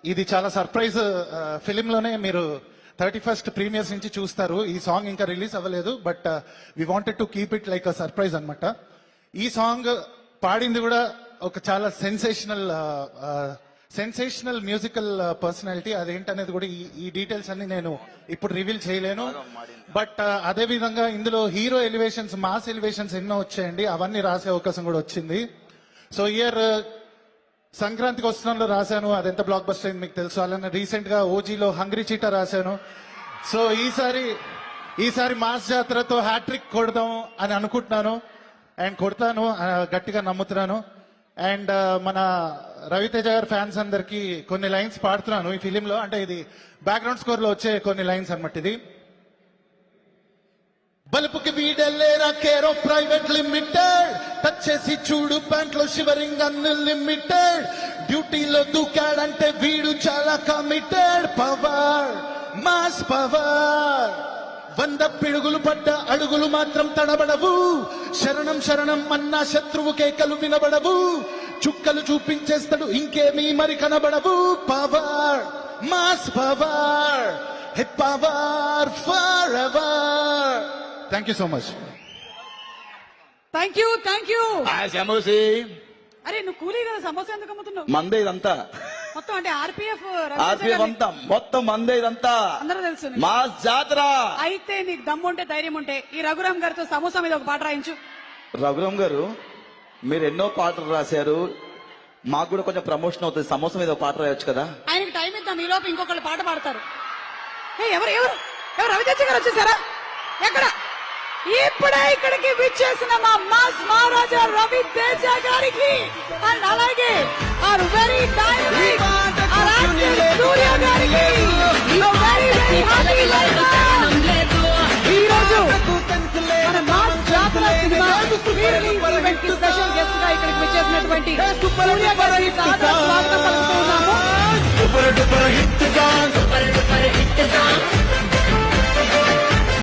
ఇది చాలా surprise film లోనే మీరు 31st ప్రీమియర్స్ నుంచి చూస్తారు. ఈ సాంగ్ ఇంకా రిలీజ్ అవ్వలేదు, but we wanted to keep it like a surprise అన్నమాట. ఈ సాంగ్ పాడింది కూడా ఒక చాలా సెన్సేషనల్ మ్యూజికల్ పర్సనాలిటీ. అదేంటనేది కూడా ఈ డీటెయిల్స్ అన్ని నేను ఇప్పుడు రివీల్ చేయలేను. బట్ అదే విధంగా ఇందులో హీరో ఎలివేషన్స్, మాస్ ఎలివేషన్స్ ఎన్నో వచ్చాయండి. అవన్నీ రాసే అవకాశం కూడా వచ్చింది. సో ఇయర్ సంక్రాంతికి వస్తున్నాలో రాశాను, అదెంత బ్లాక్ బస్టర్ అయింది మీకు తెలుసు. అలానే రీసెంట్ గా ఓజీలో హంగ్రీ చీటా రాశాను. సో ఈసారి మాస్ జాతరతో హ్యాట్రిక్ కొడదాం అని అనుకుంటున్నాను అండ్ కొడతాను, గట్టిగా నమ్ముతున్నాను. అండ్ మన రవితేజ గారి ఫ్యాన్స్ అందరికి కొన్ని లైన్స్ పాడుతున్నాను ఈ ఫిలింలో. అంటే ఇది బ్యాక్గ్రౌండ్ స్కోర్ లో వచ్చే కొన్ని లైన్స్ అన్నమాట. ఇది బలుపుకి వీడెల్లేరా కేరో ప్రైవేట్ లిమిటెడ్, టచ్ చేసి చూడు ప్యాంట్లో షివరింగ్ అన్లిమిటెడ్, డ్యూటీలో దూకాడంటే వీడు చాలా కమిటెడ్, పవర్ మాస్ పవర్, 100 పిడుగులు పడ్డ అడుగులు మాత్రం తడబడవు, శరణం శరణం అన్నా శత్రువు కేకలు వినబడవు, చుక్కలు చూపించేస్తాడు ఇంకేమీ మరి కనబడవు, power mass power, hey power for ever. Thank you so much. Thank you. సమోసి అరే నువ్వు కూలీ కదా, సమోసా ఎందుకు అమ్ముతున్నావు? మందే ఇదంతా, మొత్తం అంటే ఆర్పిఎఫ్ అంతా మొత్తం మందే ఇదంతా, అందరూ తెలుసు. మా జాతర. అయితే నీకు దమ్ము ఉంటే, ధైర్యం ఉంటే ఈ రఘురామ్ గారితో సమోసా మీద ఒక పాట రాయించు. రఘురామ్ గారు, మీరు ఎన్నో పాటలు రాశారు, మాకు కూడా కొంచెం ప్రమోషన్ అవుతుంది. సమోసా మీద ఒక పాట రాయొచ్చు కదా. ఆయనకి టైం ఇద్దాం, ఈ లోపు ఇంకొకళ్ళు పాట పాడతారు. ఎవరు ఎవరు ఎవరు రవితేజ గారు వచ్చేసారా? ఎక్కడ? ఇప్పుడే ఇక్కడికి విచ్చేసిన మా మాస్ మహారాజా రవితేజ గారికి అండ్ అలాగే ఆర్ వెరీ డైనమిక్ సూర్య గారికి వెరీ హ్యాపీ ఈ రోజు మన మాస్ జాతర సినిమా ఈవెంట్ కి స్పెషల్ గెస్ట్ గా ఇక్కడికి విచ్చేసినటువంటి సూర్య గారికి స్వాగతం పలుకుతున్నాము. Super duper hit song